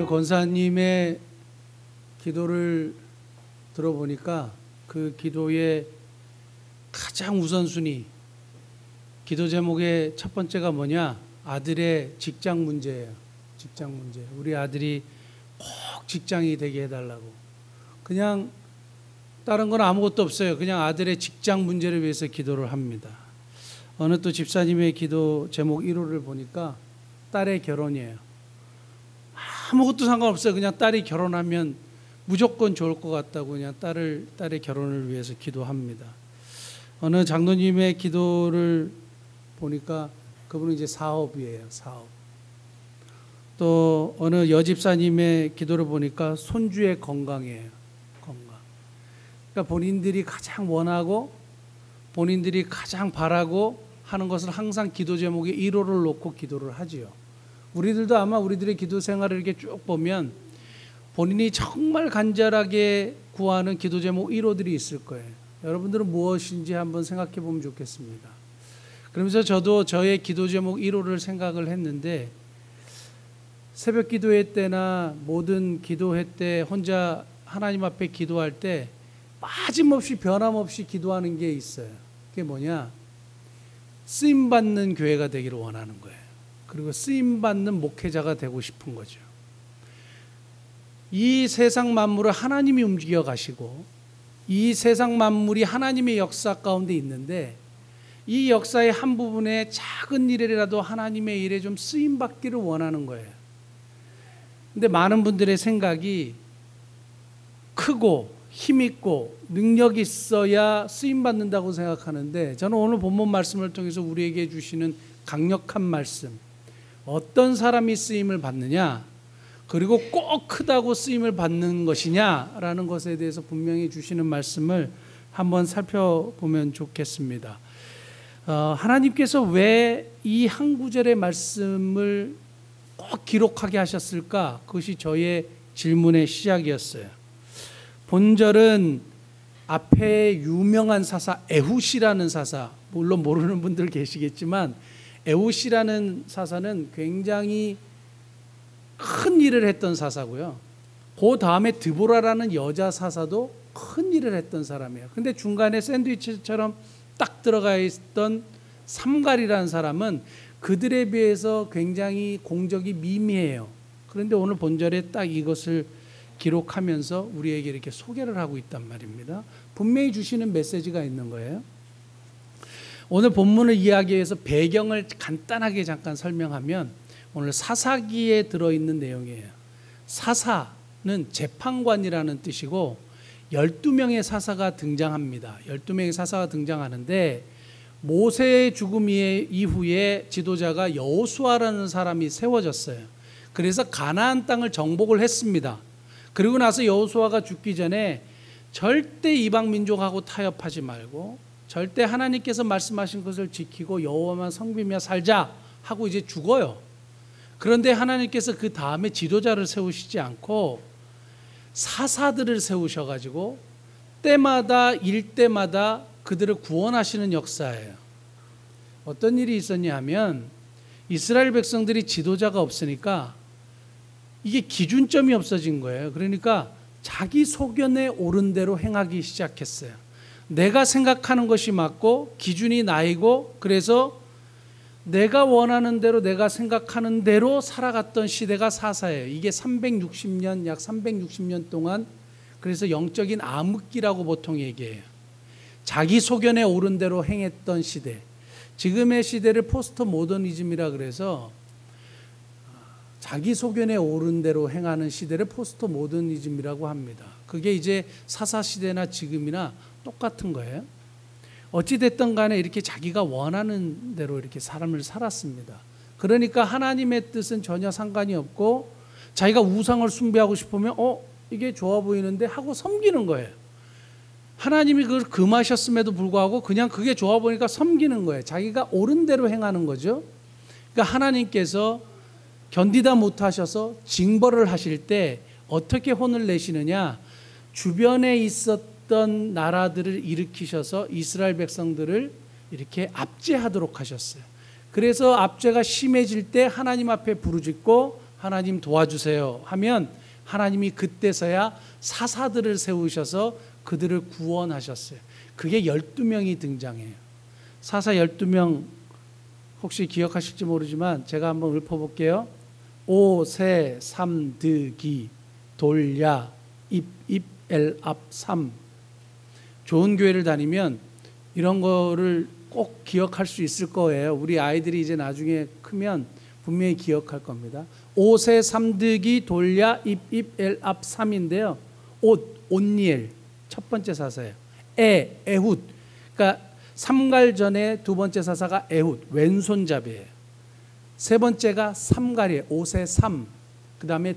오늘 권사님의 기도를 들어보니까 그 기도의 가장 우선순위, 기도 제목의 첫 번째가 뭐냐? 아들의 직장 문제예요. 직장 문제. 우리 아들이 꼭 직장이 되게 해달라고. 그냥 다른 건 아무것도 없어요. 그냥 아들의 직장 문제를 위해서 기도를 합니다. 어느 또 집사님의 기도 제목 1호를 보니까 딸의 결혼이에요. 아무것도 상관없어요. 그냥 딸이 결혼하면 무조건 좋을 것 같다고 그냥 딸의 결혼을 위해서 기도합니다. 어느 장로님의 기도를 보니까 그분은 이제 사업이에요. 사업. 또 어느 여집사님의 기도를 보니까 손주의 건강이에요. 건강. 그러니까 본인들이 가장 원하고 본인들이 가장 바라고 하는 것을 항상 기도 제목에 1호를 놓고 기도를 하지요. 우리들도 아마 우리들의 기도 생활을 이렇게 쭉 보면 본인이 정말 간절하게 구하는 기도 제목 1호들이 있을 거예요. 여러분들은 무엇인지 한번 생각해 보면 좋겠습니다. 그러면서 저도 저의 기도 제목 1호를 생각을 했는데, 새벽 기도회 때나 모든 기도회 때 혼자 하나님 앞에 기도할 때 빠짐없이 변함없이 기도하는 게 있어요. 그게 뭐냐? 쓰임받는 교회가 되기를 원하는 거예요. 그리고 쓰임받는 목회자가 되고 싶은 거죠. 이 세상 만물을 하나님이 움직여 가시고 이 세상 만물이 하나님의 역사 가운데 있는데, 이 역사의 한 부분에 작은 일이라도 하나님의 일에 좀 쓰임받기를 원하는 거예요. 근데 많은 분들의 생각이 크고 힘있고 능력 있어야 쓰임받는다고 생각하는데, 저는 오늘 본문 말씀을 통해서 우리에게 주시는 강력한 말씀, 어떤 사람이 쓰임을 받느냐, 그리고 꼭 크다고 쓰임을 받는 것이냐라는 것에 대해서 분명히 주시는 말씀을 한번 살펴보면 좋겠습니다. 하나님께서 왜 이 한 구절의 말씀을 꼭 기록하게 하셨을까? 그것이 저의 질문의 시작이었어요. 본절은 앞에 유명한 사사 에훗이라는 사사, 물론 모르는 분들 계시겠지만 에훗이라는 사사는 굉장히 큰 일을 했던 사사고요. 그 다음에 드보라라는 여자 사사도 큰 일을 했던 사람이에요. 근데 중간에 샌드위치처럼 딱 들어가 있던 삼갈이라는 사람은 그들에 비해서 굉장히 공적이 미미해요. 그런데 오늘 본절에 딱 이것을 기록하면서 우리에게 이렇게 소개를 하고 있단 말입니다. 분명히 주시는 메시지가 있는 거예요. 오늘 본문을 이야기해서 배경을 간단하게 잠깐 설명하면, 오늘 사사기에 들어있는 내용이에요. 사사는 재판관이라는 뜻이고 12명의 사사가 등장합니다. 12명의 사사가 등장하는데, 모세의 죽음 이후에 지도자가 여호수아라는 사람이 세워졌어요. 그래서 가나안 땅을 정복을 했습니다. 그리고 나서 여호수아가 죽기 전에 절대 이방 민족하고 타협하지 말고 절대 하나님께서 말씀하신 것을 지키고 여호와만 섬기며 살자 하고 이제 죽어요. 그런데 하나님께서 그 다음에 지도자를 세우시지 않고 사사들을 세우셔가지고 때마다 일때마다 그들을 구원하시는 역사예요. 어떤 일이 있었냐 하면, 이스라엘 백성들이 지도자가 없으니까 이게 기준점이 없어진 거예요. 그러니까 자기 소견에 옳은 대로 행하기 시작했어요. 내가 생각하는 것이 맞고 기준이 나이고, 그래서 내가 원하는 대로 내가 생각하는 대로 살아갔던 시대가 사사예요. 이게 360년, 약 360년 동안, 그래서 영적인 암흑기라고 보통 얘기해요. 자기 소견에 옳은 대로 행했던 시대. 지금의 시대를 포스트 모더니즘이라 그래서 자기 소견에 옳은 대로 행하는 시대를 포스트 모더니즘이라고 합니다. 그게 이제 사사 시대나 지금이나 똑같은 거예요. 어찌됐든 간에 이렇게 자기가 원하는 대로 이렇게 삶을 살았습니다. 그러니까 하나님의 뜻은 전혀 상관이 없고, 자기가 우상을 숭배하고 싶으면 이게 좋아 보이는데 하고 섬기는 거예요. 하나님이 그걸 금하셨음에도 불구하고 그냥 그게 좋아 보니까 섬기는 거예요. 자기가 옳은 대로 행하는 거죠. 그러니까 하나님께서 견디다 못하셔서 징벌을 하실 때 어떻게 혼을 내시느냐, 주변에 있었던 나라들을 일으키셔서 이스라엘 백성들을 이렇게 압제하도록 하셨어요. 그래서 압제가 심해질 때 하나님 앞에 부르짖고 하나님 도와주세요 하면 하나님이 그때서야 사사들을 세우셔서 그들을 구원하셨어요. 그게 12명이 등장해요. 사사 12명 혹시 기억하실지 모르지만 제가 한번 읊어볼게요. 오세 삼드기 돌야 입입 엘압 삼. 좋은 교회를 다니면 이런 거를 꼭 기억할 수 있을 거예요. 우리 아이들이 이제 나중에 크면 분명히 기억할 겁니다. 오세 삼드기 돌야 입입 엘압 삼인데요. 온니엘 첫 번째 사사예요. 에훗. 그러니까 삼갈 전에 두 번째 사사가 에훗 왼손잡이에요. 세 번째가 삼갈이에요. 오세 삼. 그 다음에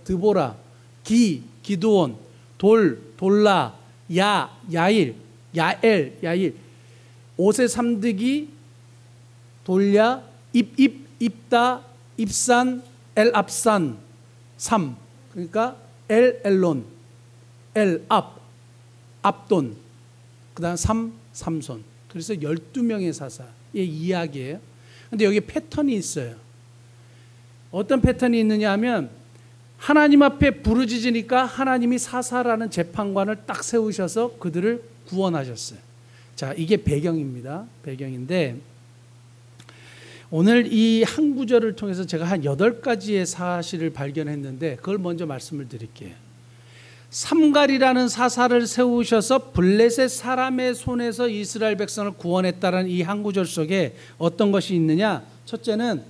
드보라, 기드온, 돌라, 야일, 야일. 오세 삼드기 돌야 입다 입산 엘압산 삼. 그러니까 엘론 압돈. 그다음 삼손. 그래서 12명의 사사의 이야기예요. 근데 여기 패턴이 있어요. 어떤 패턴이 있느냐 하면 하나님 앞에 부르짖으니까 하나님이 사사라는 재판관을 딱 세우셔서 그들을 구원하셨어요. 자, 이게 배경입니다. 배경인데 오늘 이 한 구절을 통해서 제가 한 8가지의 사실을 발견했는데 그걸 먼저 말씀을 드릴게요. 삼갈이라는 사사를 세우셔서 블레셋 사람의 손에서 이스라엘 백성을 구원했다는 이 한 구절 속에 어떤 것이 있느냐? 첫째는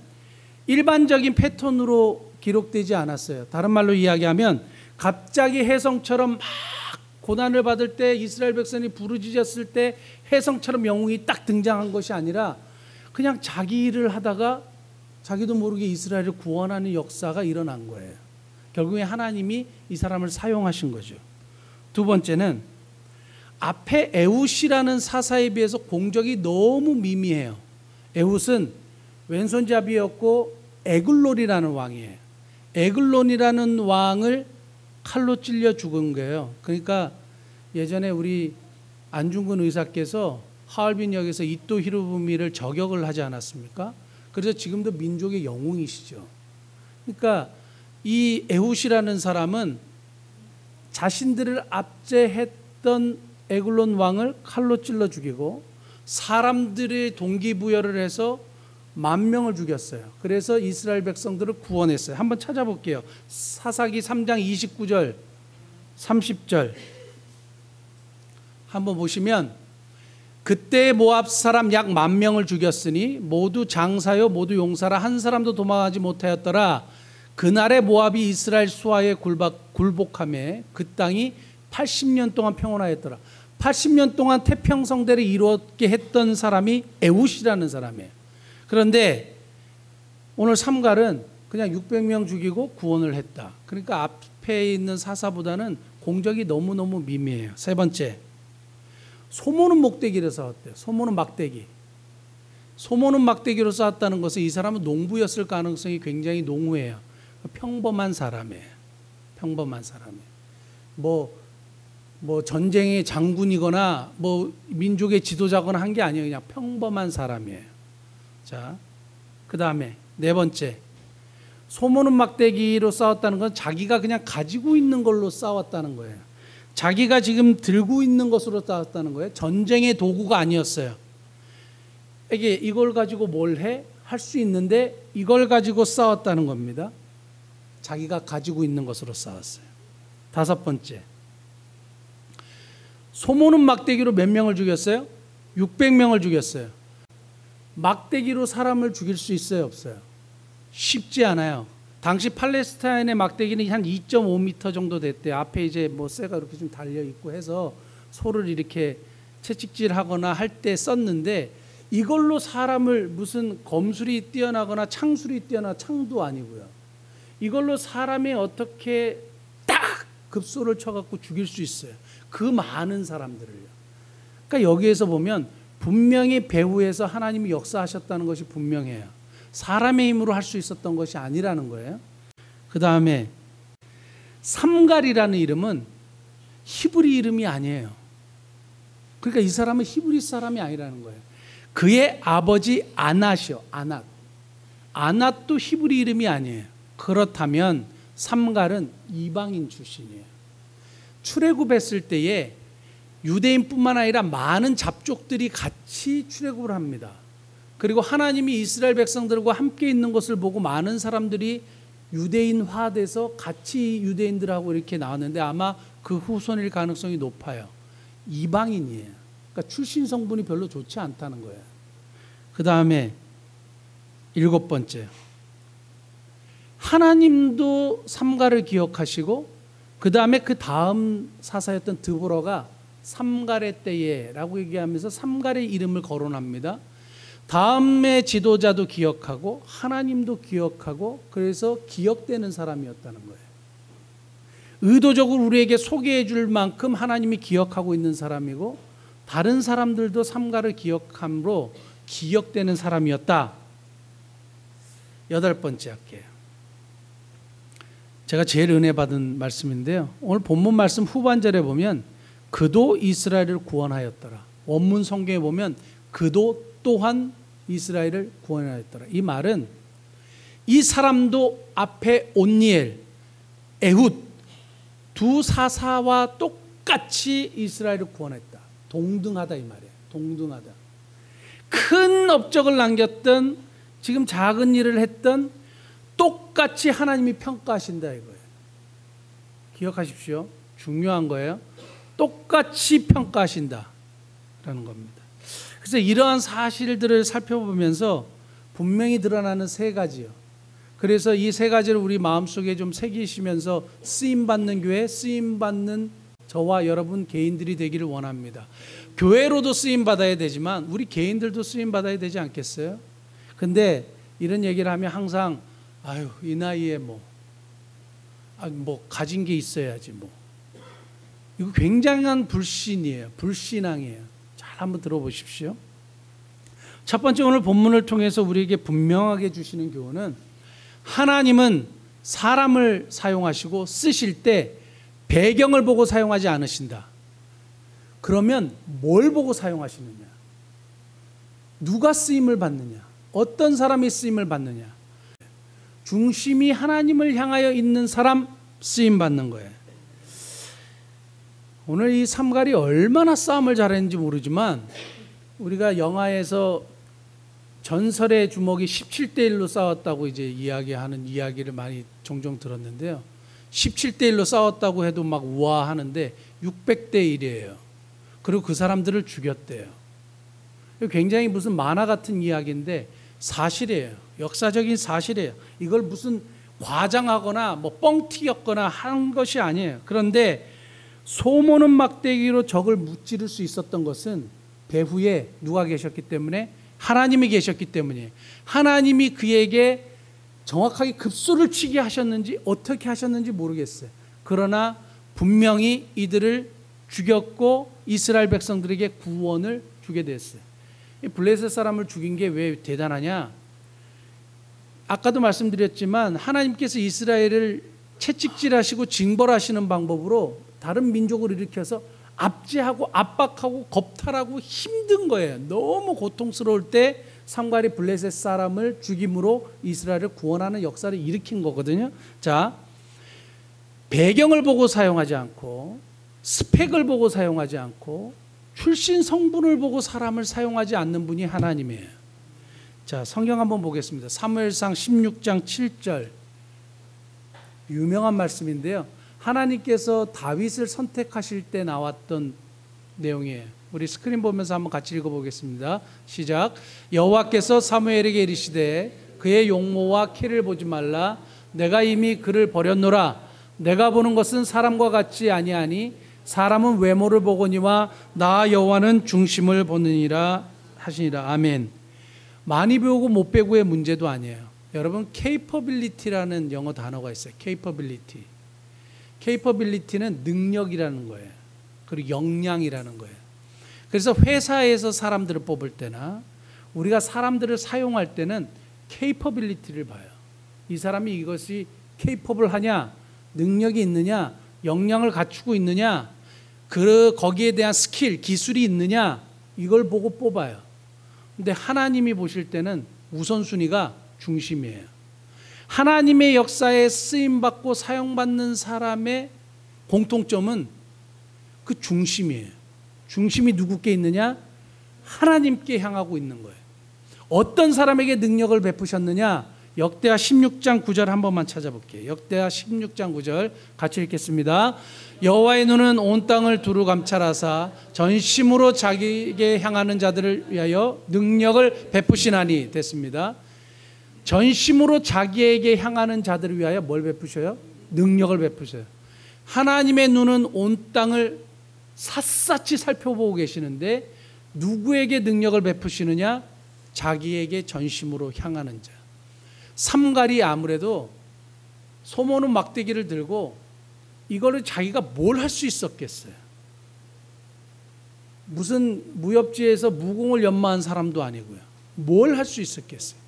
일반적인 패턴으로 기록되지 않았어요. 다른 말로 이야기하면 갑자기 혜성처럼 막 고난을 받을 때 이스라엘 백성이 부르짖었을 때 혜성처럼 영웅이 딱 등장한 것이 아니라 그냥 자기 일을 하다가 자기도 모르게 이스라엘을 구원하는 역사가 일어난 거예요. 결국에 하나님이 이 사람을 사용하신 거죠. 두 번째는 앞에 에훗이라는 사사에 비해서 공적이 너무 미미해요. 에훗은 왼손잡이였고 에글론이라는 왕이에요. 에글론이라는 왕을 칼로 찔려 죽은 거예요. 그러니까 예전에 우리 안중근 의사께서 하얼빈역에서 이토 히로부미를 저격을 하지 않았습니까? 그래서 지금도 민족의 영웅이시죠. 그러니까 이 에훗이라는 사람은 자신들을 압제했던 에글론 왕을 칼로 찔러 죽이고 사람들의 동기부여를 해서 10,000명을 죽였어요. 그래서 이스라엘 백성들을 구원했어요. 한번 찾아볼게요. 사사기 3장 29절 30절 한번 보시면 그때 모압 사람 약 10,000명을 죽였으니 모두 장사요 모두 용사라 한 사람도 도망하지 못하였더라. 그날에 모압이 이스라엘 수하에 굴복하며 그 땅이 80년 동안 평온하였더라. 80년 동안 태평성대를 이루게 했던 사람이 에훗이라는 사람이에요. 그런데 오늘 삼갈은 그냥 600명 죽이고 구원을 했다. 그러니까 앞에 있는 사사보다는 공적이 너무너무 미미해요. 세 번째, 소모는 목대기를 쌓았대요. 소모는 막대기. 소모는 막대기로 쌓았다는 것은 이 사람은 농부였을 가능성이 굉장히 농후해요. 평범한 사람이에요. 평범한 사람이에요. 뭐 전쟁의 장군이거나 뭐 민족의 지도자거나 한 게 아니에요. 그냥 평범한 사람이에요. 자, 그 다음에 네 번째, 소모는 막대기로 싸웠다는 건 자기가 그냥 가지고 있는 걸로 싸웠다는 거예요. 자기가 지금 들고 있는 것으로 싸웠다는 거예요. 전쟁의 도구가 아니었어요. 이걸 가지고 뭘 해? 할 수 있는데 이걸 가지고 싸웠다는 겁니다. 자기가 가지고 있는 것으로 싸웠어요. 다섯 번째, 소모는 막대기로 몇 명을 죽였어요? 600명을 죽였어요. 막대기로 사람을 죽일 수 있어요? 없어요? 쉽지 않아요. 당시 팔레스타인의 막대기는 한 2.5m 정도 됐대요. 앞에 이제 뭐 쇠가 이렇게 좀 달려 있고 해서 소를 이렇게 채찍질하거나 할 때 썼는데 이걸로 사람을 무슨 검술이 뛰어나거나 창술이 뛰어나 창도 아니고요. 이걸로 사람이 어떻게 딱 급소를 쳐갖고 죽일 수 있어요. 그 많은 사람들을요. 그러니까 여기에서 보면 분명히 배후에서 하나님이 역사하셨다는 것이 분명해요. 사람의 힘으로 할 수 있었던 것이 아니라는 거예요. 그 다음에 삼갈이라는 이름은 히브리 이름이 아니에요. 그러니까 이 사람은 히브리 사람이 아니라는 거예요. 그의 아버지 아낫이요. 아낫도 히브리 이름이 아니에요. 그렇다면 삼갈은 이방인 출신이에요. 출애굽했을 때에 유대인뿐만 아니라 많은 잡족들이 같이 출애굽을 합니다. 그리고 하나님이 이스라엘 백성들과 함께 있는 것을 보고 많은 사람들이 유대인화돼서 같이 유대인들하고 이렇게 나왔는데 아마 그 후손일 가능성이 높아요. 이방인이에요. 그러니까 출신 성분이 별로 좋지 않다는 거예요. 그 다음에 7번째, 하나님도 삼갈을 기억하시고 그 다음에 그 다음 사사였던 드보라가 삼갈의 때에 라고 얘기하면서 삼갈의 이름을 거론합니다. 다음의 지도자도 기억하고 하나님도 기억하고 그래서 기억되는 사람이었다는 거예요. 의도적으로 우리에게 소개해 줄 만큼 하나님이 기억하고 있는 사람이고 다른 사람들도 삼갈을 기억함으로 기억되는 사람이었다. 8번째 할게요. 제가 제일 은혜 받은 말씀인데요. 오늘 본문 말씀 후반절에 보면 그도 이스라엘을 구원하였더라. 원문 성경에 보면 그도 또한 이스라엘을 구원하였더라. 이 말은 이 사람도 앞에 온니엘, 에훗 두 사사와 똑같이 이스라엘을 구원했다. 동등하다 이 말이에요. 동등하다. 큰 업적을 남겼던 지금 작은 일을 했던 똑같이 하나님이 평가하신다 이거예요. 기억하십시오. 중요한 거예요. 똑같이 평가하신다라는 겁니다. 그래서 이러한 사실들을 살펴보면서 분명히 드러나는 3가지요. 그래서 이 3가지를 우리 마음속에 좀 새기시면서 쓰임받는 교회, 쓰임받는 저와 여러분 개인들이 되기를 원합니다. 교회로도 쓰임받아야 되지만 우리 개인들도 쓰임받아야 되지 않겠어요? 근데 이런 얘기를 하면 항상 아유 이 나이에 뭐 가진 게 있어야지 뭐. 이거 굉장한 불신이에요. 불신앙이에요. 잘 한번 들어보십시오. 첫 번째 오늘 본문을 통해서 우리에게 분명하게 주시는 교훈은 하나님은 사람을 사용하시고 쓰실 때 배경을 보고 사용하지 않으신다. 그러면 뭘 보고 사용하시느냐? 누가 쓰임을 받느냐? 어떤 사람이 쓰임을 받느냐? 중심이 하나님을 향하여 있는 사람 쓰임 받는 거예요. 오늘 이 삼갈이 얼마나 싸움을 잘했는지 모르지만 우리가 영화에서 전설의 주먹이 17대 1로 싸웠다고 이제 이야기하는 이야기를 많이 종종 들었는데요. 17대 1로 싸웠다고 해도 막 우아하는데 600대 1이에요. 그리고 그 사람들을 죽였대요. 굉장히 무슨 만화 같은 이야기인데 사실이에요. 역사적인 사실이에요. 이걸 무슨 과장하거나 뭐 뻥튀겼거나 한 것이 아니에요. 그런데 소모는 막대기로 적을 무찌를 수 있었던 것은 배후에 누가 계셨기 때문에? 하나님이 계셨기 때문이에요. 하나님이 그에게 정확하게 급소를 치게 하셨는지 어떻게 하셨는지 모르겠어요. 그러나 분명히 이들을 죽였고 이스라엘 백성들에게 구원을 주게 됐어요. 블레셋 사람을 죽인 게 왜 대단하냐? 아까도 말씀드렸지만 하나님께서 이스라엘을 채찍질하시고 징벌하시는 방법으로 다른 민족을 일으켜서 압제하고 압박하고 겁탈하고 힘든 거예요. 너무 고통스러울 때 삼갈이 블레셋 사람을 죽임으로 이스라엘을 구원하는 역사를 일으킨 거거든요. 자, 배경을 보고 사용하지 않고 스펙을 보고 사용하지 않고 출신 성분을 보고 사람을 사용하지 않는 분이 하나님이에요. 자, 성경 한번 보겠습니다. 사무엘상 16장 7절 유명한 말씀인데요. 하나님께서 다윗을 선택하실 때 나왔던 내용이에요. 우리 스크린 보면서 한번 같이 읽어보겠습니다. 시작. 여호와께서 사무엘에게 이르시되 그의 용모와 키를 보지 말라. 내가 이미 그를 버렸노라. 내가 보는 것은 사람과 같지 아니하니 사람은 외모를 보거니와 나 여호와는 중심을 보느니라 하시니라. 아멘. 많이 배우고 못 배우고의 문제도 아니에요. 여러분 capability라는 영어 단어가 있어요. capability는 능력이라는 거예요. 그리고 역량이라는 거예요. 그래서 회사에서 사람들을 뽑을 때나 우리가 사람들을 사용할 때는 capability를 봐요. 이 사람이 이것이 capable 하냐, 능력이 있느냐, 역량을 갖추고 있느냐, 거기에 대한 스킬, 기술이 있느냐, 이걸 보고 뽑아요. 근데 하나님이 보실 때는 우선순위가 중심이에요. 하나님의 역사에 쓰임받고 사용받는 사람의 공통점은 그 중심이에요. 중심이 누구께 있느냐? 하나님께 향하고 있는 거예요. 어떤 사람에게 능력을 베푸셨느냐? 역대하 16장 9절 한 번만 찾아볼게요. 역대하 16장 9절 같이 읽겠습니다. 여호와의 눈은 온 땅을 두루 감찰하사 전심으로 자기에게 향하는 자들을 위하여 능력을 베푸시나니. 됐습니다. 전심으로 자기에게 향하는 자들을 위하여 뭘 베푸셔요? 능력을 베푸셔요. 하나님의 눈은 온 땅을 샅샅이 살펴보고 계시는데 누구에게 능력을 베푸시느냐? 자기에게 전심으로 향하는 자. 삼갈이 아무래도 소모는 막대기를 들고 이거를 자기가 뭘 할 수 있었겠어요? 무슨 무협지에서 무공을 연마한 사람도 아니고요. 뭘 할 수 있었겠어요?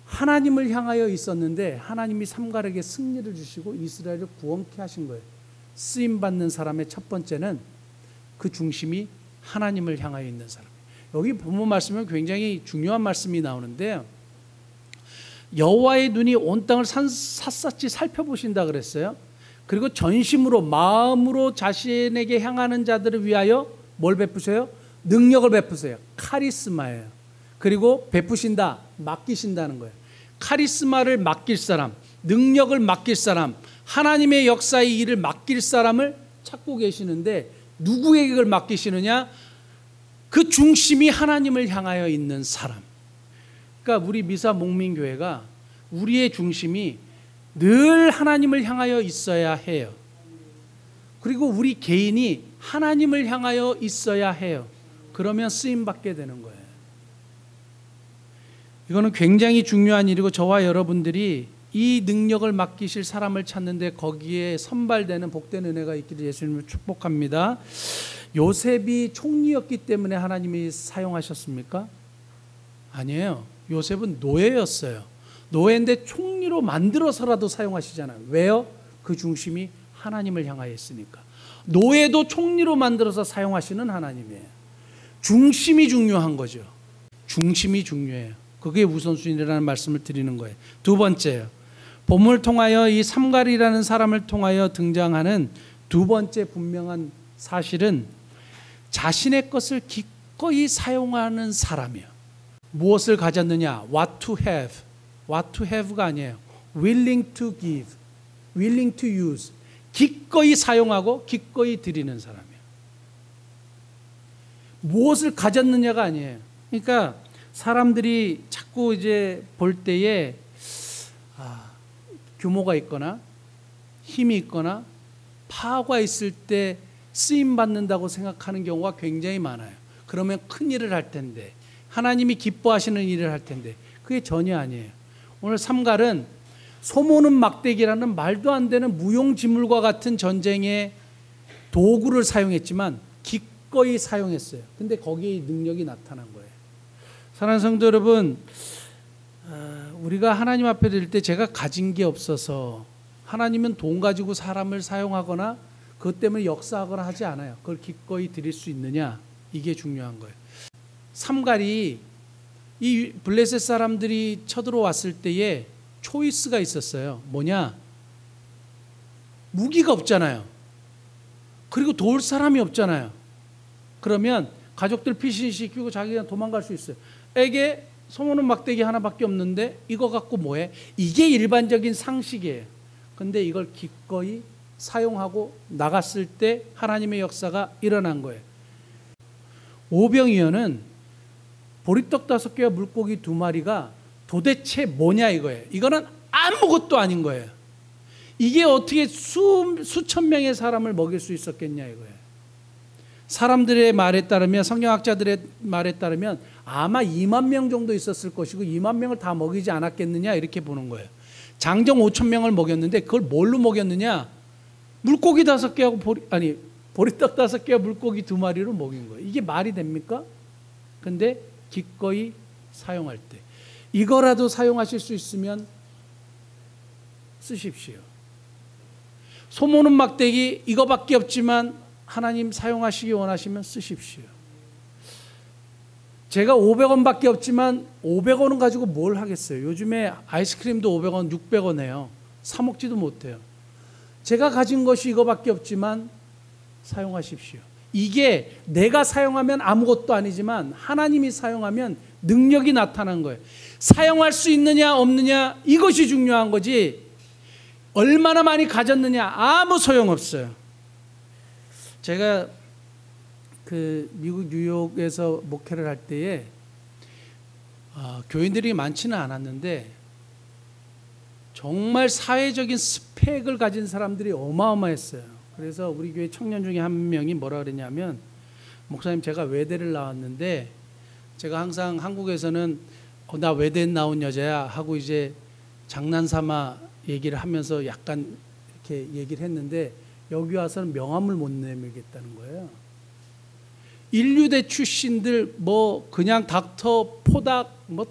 하나님을 향하여 있었는데 하나님이 삼갈에게 승리를 주시고 이스라엘을 구원케 하신 거예요. 쓰임받는 사람의 첫 번째는 그 중심이 하나님을 향하여 있는 사람. 여기 본문 말씀은 굉장히 중요한 말씀이 나오는데요. 여호와의 눈이 온 땅을 샅샅이 살펴보신다 그랬어요. 그리고 전심으로 마음으로 자신에게 향하는 자들을 위하여 뭘 베푸세요? 능력을 베푸세요. 카리스마예요. 그리고 베푸신다, 맡기신다는 거예요. 카리스마를 맡길 사람, 능력을 맡길 사람, 하나님의 역사의 일을 맡길 사람을 찾고 계시는데 누구에게 그걸 맡기시느냐? 그 중심이 하나님을 향하여 있는 사람. 그러니까 우리 미사 목민교회가 우리의 중심이 늘 하나님을 향하여 있어야 해요. 그리고 우리 개인이 하나님을 향하여 있어야 해요. 그러면 쓰임받게 되는 거예요. 이거는 굉장히 중요한 일이고 저와 여러분들이 이 능력을 맡기실 사람을 찾는데 거기에 선발되는 복된 은혜가 있기를 예수님을 축복합니다. 요셉이 총리였기 때문에 하나님이 사용하셨습니까? 아니에요. 요셉은 노예였어요. 노예인데 총리로 만들어서라도 사용하시잖아요. 왜요? 그 중심이 하나님을 향하여 있으니까. 노예도 총리로 만들어서 사용하시는 하나님이에요. 중심이 중요한 거죠. 중심이 중요해요. 그게 우선순위라는 말씀을 드리는 거예요. 두 번째요. 본문을 통하여 이 삼갈이라는 사람을 통하여 등장하는 두 번째 분명한 사실은 자신의 것을 기꺼이 사용하는 사람이에요. 무엇을 가졌느냐? What to have. What to have가 아니에요. Willing to give. Willing to use. 기꺼이 사용하고 기꺼이 드리는 사람이에요. 무엇을 가졌느냐가 아니에요. 그러니까 사람들이 자꾸 이제 볼 때에 규모가 있거나 힘이 있거나 파워가 있을 때 쓰임 받는다고 생각하는 경우가 굉장히 많아요. 그러면 큰 일을 할 텐데 하나님이 기뻐하시는 일을 할 텐데 그게 전혀 아니에요. 오늘 삼갈은 소모는 막대기라는 말도 안 되는 무용지물과 같은 전쟁의 도구를 사용했지만 기꺼이 사용했어요. 근데 거기에 능력이 나타난 거예요. 사랑하는 성도 여러분, 우리가 하나님 앞에 드릴 때 제가 가진 게 없어서 하나님은 돈 가지고 사람을 사용하거나 그것 때문에 역사하거나 하지 않아요. 그걸 기꺼이 드릴 수 있느냐, 이게 중요한 거예요. 삼갈이 이 블레셋 사람들이 쳐들어왔을 때에 초이스가 있었어요. 뭐냐? 무기가 없잖아요. 그리고 도울 사람이 없잖아요. 그러면 가족들 피신시키고 자기가 도망갈 수 있어요. 에게 소모는 막대기 하나밖에 없는데 이거 갖고 뭐해? 이게 일반적인 상식이에요. 근데 이걸 기꺼이 사용하고 나갔을 때 하나님의 역사가 일어난 거예요. 오병이어는 보리떡 5개와 물고기 2마리가 도대체 뭐냐 이거예요. 이거는 아무것도 아닌 거예요. 이게 어떻게 수천 명의 사람을 먹일 수 있었겠냐 이거예요. 사람들의 말에 따르면, 성경학자들의 말에 따르면 아마 2만 명 정도 있었을 것이고 2만 명을 다 먹이지 않았겠느냐 이렇게 보는 거예요. 장정 5천 명을 먹였는데 그걸 뭘로 먹였느냐? 물고기 5개하고 보리떡 5개와 물고기 2마리로 먹인 거예요. 이게 말이 됩니까? 근데 기꺼이 사용할 때 이거라도 사용하실 수 있으면 쓰십시오. 소모는 막대기 이거밖에 없지만 하나님 사용하시기 원하시면 쓰십시오. 제가 500원밖에 없지만 500원은 가지고 뭘 하겠어요. 요즘에 아이스크림도 500원, 600원 해요. 사 먹지도 못해요. 제가 가진 것이 이거밖에 없지만 사용하십시오. 이게 내가 사용하면 아무것도 아니지만 하나님이 사용하면 능력이 나타난 거예요. 사용할 수 있느냐 없느냐 이것이 중요한 거지 얼마나 많이 가졌느냐 아무 소용없어요. 제가 그 미국 뉴욕에서 목회를 할 때에 교인들이 많지는 않았는데 정말 사회적인 스펙을 가진 사람들이 어마어마했어요. 그래서 우리 교회 청년 중에 한 명이 뭐라 그랬냐면, 목사님 제가 외대를 나왔는데 제가 항상 한국에서는 나 외대 나온 여자야 하고 이제 장난삼아 얘기를 하면서 약간 이렇게 얘기를 했는데 여기 와서는 명함을 못 내밀겠다는 거예요. 인류대 출신들 뭐 그냥 닥터, 포닥 뭐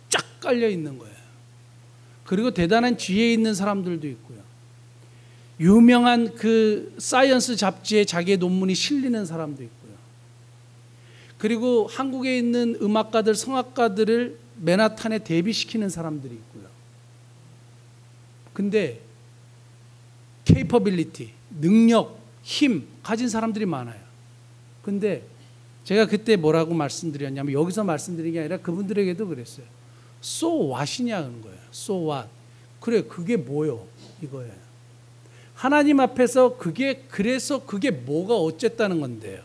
쫙 깔려 있는 거예요. 그리고 대단한 지혜 있는 사람들도 있고요. 유명한 그 사이언스 잡지에 자기의 논문이 실리는 사람도 있고요. 그리고 한국에 있는 음악가들, 성악가들을 맨하탄에 데뷔시키는 사람들이 있고요. 근데 capability, 능력, 힘 가진 사람들이 많아요. 근데 제가 그때 뭐라고 말씀드렸냐면, 여기서 말씀드린 게 아니라 그분들에게도 그랬어요. So what이냐는 거예요. So what. 그래, 그게 뭐요? 이거예요. 하나님 앞에서 그래서 그게 뭐가 어쨌다는 건데요.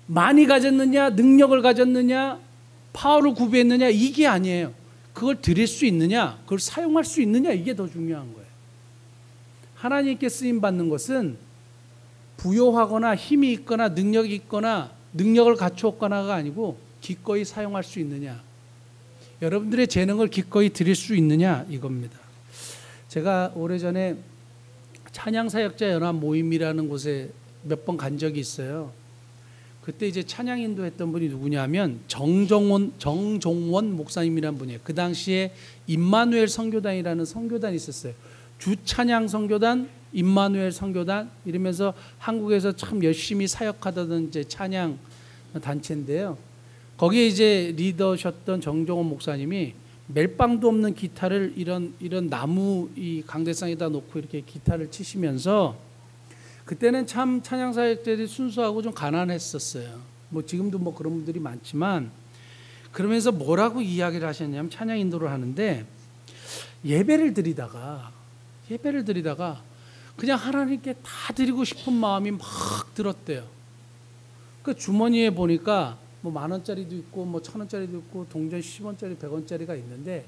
많이 가졌느냐, 능력을 가졌느냐, 파워를 구비했느냐, 이게 아니에요. 그걸 드릴 수 있느냐, 그걸 사용할 수 있느냐, 이게 더 중요한 거예요. 하나님께 쓰임받는 것은 부요하거나 힘이 있거나 능력이 있거나 능력을 갖추었거나가 아니고 기꺼이 사용할 수 있느냐, 여러분들의 재능을 기꺼이 드릴 수 있느냐, 이겁니다. 제가 오래전에 찬양사역자연합 모임이라는 곳에 몇 번 간 적이 있어요. 그때 이제 찬양 인도했던 분이 누구냐면 정종원 목사님이라는 분이에요. 그 당시에 임마누엘 선교단이라는 선교단이 있었어요. 주찬양 선교단, 임마누엘 선교단 이러면서 한국에서 참 열심히 사역하던 이제 찬양 단체인데요. 거기에 이제 리더셨던 정종원 목사님이 멜빵도 없는 기타를 이런 나무 이 강대상에다 놓고 이렇게 기타를 치시면서, 그때는 참 찬양 사역자들이 순수하고 좀 가난했었어요. 뭐 지금도 뭐 그런 분들이 많지만, 그러면서 뭐라고 이야기를 하셨냐면, 찬양 인도를 하는데 예배를 드리다가 그냥 하나님께 다 드리고 싶은 마음이 막 들었대요. 그 주머니에 보니까 뭐 10,000원짜리도 있고 뭐 1,000원짜리도 있고 동전 10원짜리 100원짜리가 있는데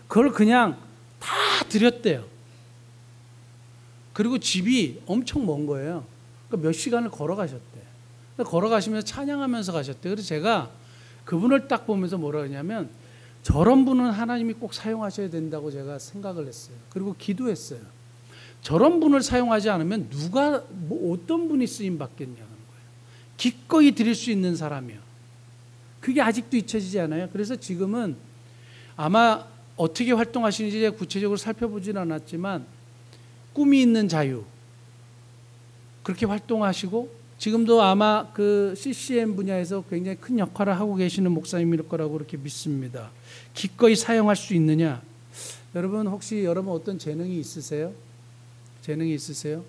그걸 그냥 다 드렸대요. 그리고 집이 엄청 먼 거예요. 그러니까 몇 시간을 걸어가셨대. 걸어가시면서 찬양하면서 가셨대. 그래서 제가 그분을 딱 보면서 뭐라 하냐면, 저런 분은 하나님이 꼭 사용하셔야 된다고 제가 생각을 했어요. 그리고 기도했어요. 저런 분을 사용하지 않으면 누가 뭐 어떤 분이 쓰임 받겠냐는 거예요. 기꺼이 드릴 수 있는 사람이요. 그게 아직도 잊혀지지 않아요. 그래서 지금은 아마 어떻게 활동하시는지 제가 구체적으로 살펴보지는 않았지만 꿈이 있는 자유 그렇게 활동하시고, 지금도 아마 그 CCM 분야에서 굉장히 큰 역할을 하고 계시는 목사님일 거라고 그렇게 믿습니다. 기꺼이 사용할 수 있느냐? 여러분 혹시 여러분 어떤 재능이 있으세요? 재능이 있으세요?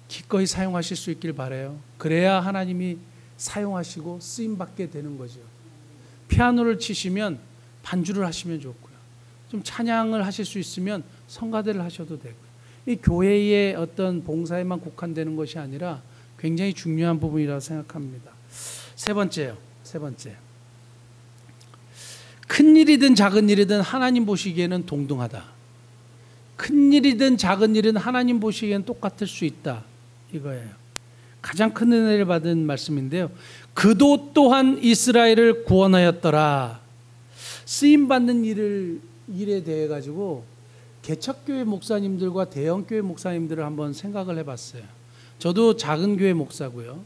기꺼이 사용하실 수 있길 바라요. 그래야 하나님이 사용하시고 쓰임받게 되는 거죠. 피아노를 치시면 반주를 하시면 좋고요. 좀 찬양을 하실 수 있으면 성가대를 하셔도 되고요. 이 교회의 어떤 봉사에만 국한되는 것이 아니라 굉장히 중요한 부분이라고 생각합니다. 세 번째. 큰 일이든 작은 일이든 하나님 보시기에는 동등하다. 큰 일이든 작은 일은 하나님 보시기에는 똑같을 수 있다. 이거예요. 가장 큰 은혜를 받은 말씀인데요. 그도 또한 이스라엘을 구원하였더라. 쓰임받는 일에 대해 가지고 개척교회 목사님들과 대형교회 목사님들을 한번 생각을 해봤어요. 저도 작은 교회 목사고요.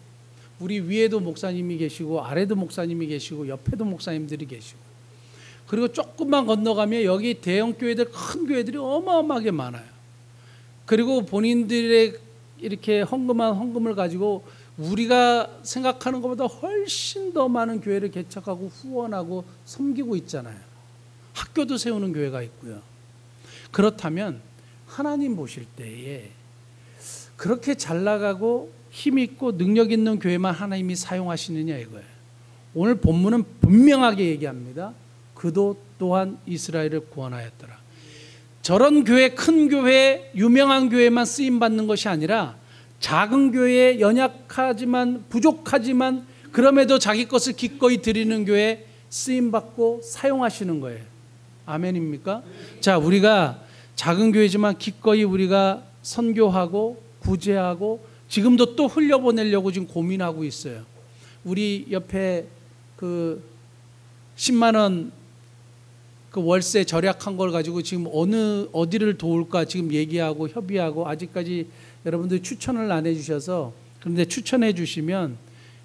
우리 위에도 목사님이 계시고 아래도 목사님이 계시고 옆에도 목사님들이 계시고, 그리고 조금만 건너가면 여기 대형교회들, 큰 교회들이 어마어마하게 많아요. 그리고 본인들의 이렇게 헌금을 가지고 우리가 생각하는 것보다 훨씬 더 많은 교회를 개척하고 후원하고 섬기고 있잖아요. 학교도 세우는 교회가 있고요. 그렇다면 하나님 보실 때에 그렇게 잘 나가고 힘 있고 능력 있는 교회만 하나님이 사용하시느냐 이거예요. 오늘 본문은 분명하게 얘기합니다. 그도 또한 이스라엘을 구원하였더라. 저런 교회, 큰 교회, 유명한 교회만 쓰임받는 것이 아니라 작은 교회, 연약하지만 부족하지만 그럼에도 자기 것을 기꺼이 드리는 교회 쓰임받고 사용하시는 거예요. 아멘입니까? 자, 우리가 작은 교회지만 기꺼이 우리가 선교하고 구제하고 지금도 또 흘려보내려고 지금 고민하고 있어요. 우리 옆에 그 10만 원 그 월세 절약한 걸 가지고 지금 어디를 도울까 지금 얘기하고 협의하고 아직까지 여러분들이 추천을 안 해주셔서 그런데 추천해 주시면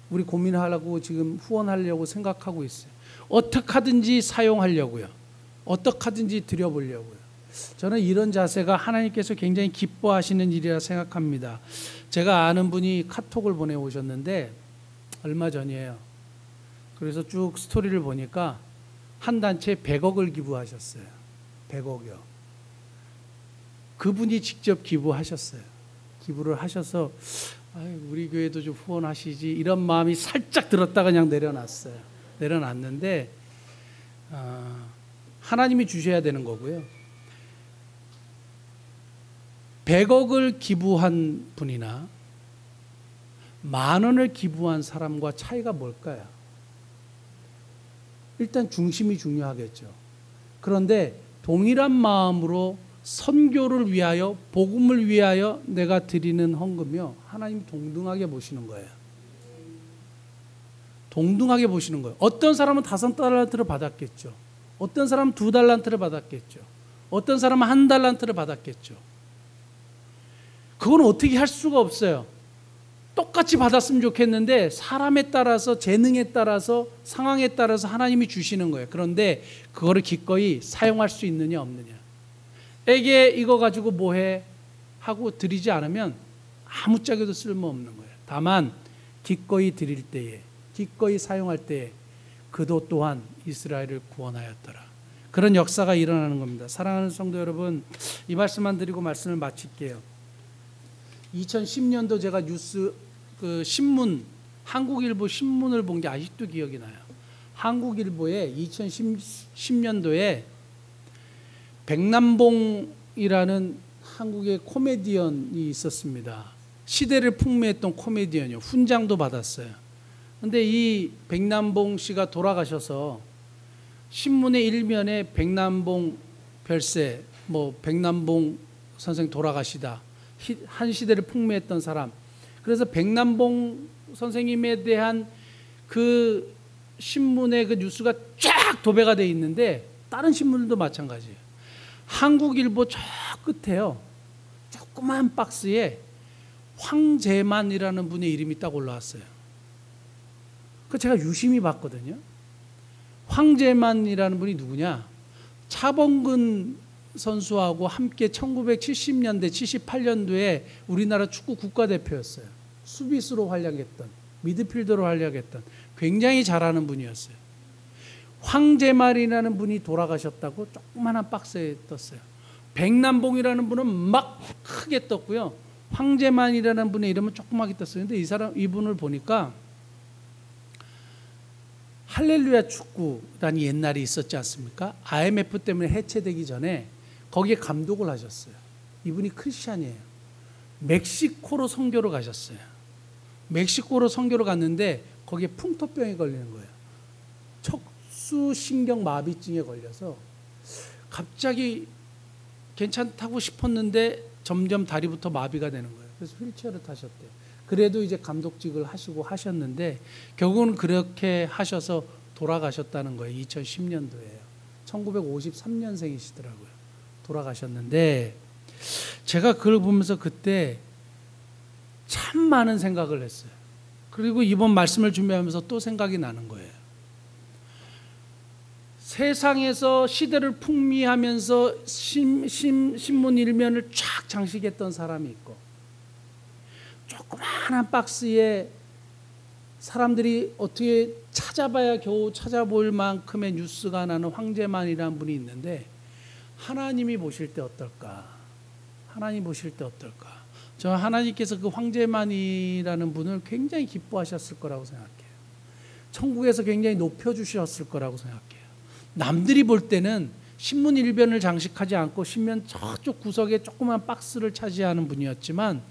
우리 고민하려고 지금 후원하려고 생각하고 있어요. 어떻게 하든지 사용하려고요. 어떻게 하든지 드려보려고요. 저는 이런 자세가 하나님께서 굉장히 기뻐하시는 일이라 생각합니다. 제가 아는 분이 카톡을 보내오셨는데 얼마 전이에요. 그래서 쭉 스토리를 보니까 한 단체에 100억을 기부하셨어요. 100억이요. 그분이 직접 기부하셨어요. 기부를 하셔서 우리 교회도 좀 후원하시지 이런 마음이 살짝 들었다가 그냥 내려놨어요. 내려놨는데 하나님이 주셔야 되는 거고요. 100억을 기부한 분이나 10,000원을 기부한 사람과 차이가 뭘까요? 일단 중심이 중요하겠죠. 그런데 동일한 마음으로 선교를 위하여 복음을 위하여 내가 드리는 헌금이요. 하나님 동등하게 보시는 거예요. 동등하게 보시는 거예요. 어떤 사람은 5달란트를 받았겠죠. 어떤 사람은 2달란트를 받았겠죠. 어떤 사람은 1달란트를 받았겠죠. 그건 어떻게 할 수가 없어요. 똑같이 받았으면 좋겠는데 사람에 따라서 재능에 따라서 상황에 따라서 하나님이 주시는 거예요. 그런데 그거를 기꺼이 사용할 수 있느냐 없느냐. 애게 이거 가지고 뭐해 하고 드리지 않으면 아무짝에도 쓸모없는 거예요. 다만 기꺼이 드릴 때에 기꺼이 사용할 때에 그도 또한 이스라엘을 구원하였더라. 그런 역사가 일어나는 겁니다. 사랑하는 성도 여러분, 이 말씀만 드리고 말씀을 마칠게요. 2010년도 제가 뉴스 그 신문 한국일보 신문을 본 게 아직도 기억이 나요. 한국일보에 2010년도에 백남봉이라는 한국의 코미디언이 있었습니다. 시대를 풍미했던 코미디언이요. 훈장도 받았어요. 그런데 이 백남봉 씨가 돌아가셔서 신문의 일면에 백남봉 별세, 백남봉 선생 돌아가시다. 한 시대를 풍미했던 사람. 그래서 백남봉 선생님에 대한 그 신문의 그 뉴스가 쫙 도배가 돼 있는데 다른 신문들도 마찬가지예요. 한국일보 저 끝에요. 조그만 박스에 황재만이라는 분의 이름이 딱 올라왔어요. 그 제가 유심히 봤거든요. 황재만이라는 분이 누구냐? 차범근 선수하고 함께 1970년대, 78년도에 우리나라 축구 국가대표였어요. 수비수로 활약했던, 미드필더로 활약했던 굉장히 잘하는 분이었어요. 황재만이라는 분이 돌아가셨다고 조그마한 박스에 떴어요. 백남봉이라는 분은 막 크게 떴고요. 황재만이라는 분의 이름은 조그맣게 떴어요. 근데 이분을 보니까 할렐루야 축구단이 옛날에 있었지 않습니까? IMF 때문에 해체되기 전에 거기에 감독을 하셨어요. 이분이 크리스찬이에요. 멕시코로 선교로 가셨어요. 멕시코로 선교로 갔는데 거기에 풍토병에 걸리는 거예요. 척수신경마비증에 걸려서 갑자기 괜찮다고 싶었는데 점점 다리부터 마비가 되는 거예요. 그래서 휠체어를 타셨대요. 그래도 이제 감독직을 하시고 하셨는데 결국은 그렇게 하셔서 돌아가셨다는 거예요. 2010년도에요. 1953년생이시더라고요. 돌아가셨는데 제가 그걸 보면서 그때 참 많은 생각을 했어요. 그리고 이번 말씀을 준비하면서 또 생각이 나는 거예요. 세상에서 시대를 풍미하면서 신문 일면을 쫙 장식했던 사람이 있고 조그마한 박스에 사람들이 어떻게 찾아봐야 겨우 찾아볼 만큼의 뉴스가 나는 황제만이라는 분이 있는데 하나님이 보실 때 어떨까? 하나님 보실 때 어떨까? 저 하나님께서 그 황제만이라는 분을 굉장히 기뻐하셨을 거라고 생각해요. 천국에서 굉장히 높여주셨을 거라고 생각해요. 남들이 볼 때는 신문 일변을 장식하지 않고 신문 저쪽 구석에 조그만 박스를 차지하는 분이었지만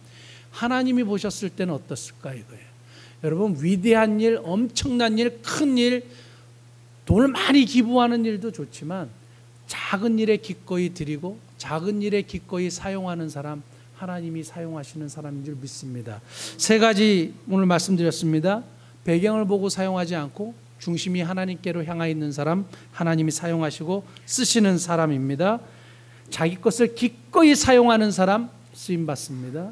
하나님이 보셨을 때는 어떻을까 이거예요. 여러분, 위대한 일, 엄청난 일, 큰 일, 돈을 많이 기부하는 일도 좋지만 작은 일에 기꺼이 드리고 작은 일에 기꺼이 사용하는 사람, 하나님이 사용하시는 사람인 줄 믿습니다. 세 가지 오늘 말씀드렸습니다. 배경을 보고 사용하지 않고 중심이 하나님께로 향해 있는 사람, 하나님이 사용하시고 쓰시는 사람입니다. 자기 것을 기꺼이 사용하는 사람, 쓰임받습니다.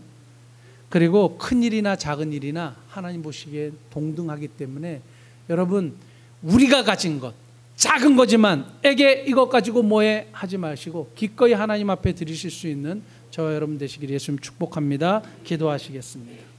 그리고 큰 일이나 작은 일이나 하나님 보시기에 동등하기 때문에 여러분, 우리가 가진 것, 작은 거지만 에게 이것 가지고 뭐해 하지 마시고 기꺼이 하나님 앞에 드리실 수 있는 저와 여러분 되시기를 예수님 축복합니다. 기도하시겠습니다.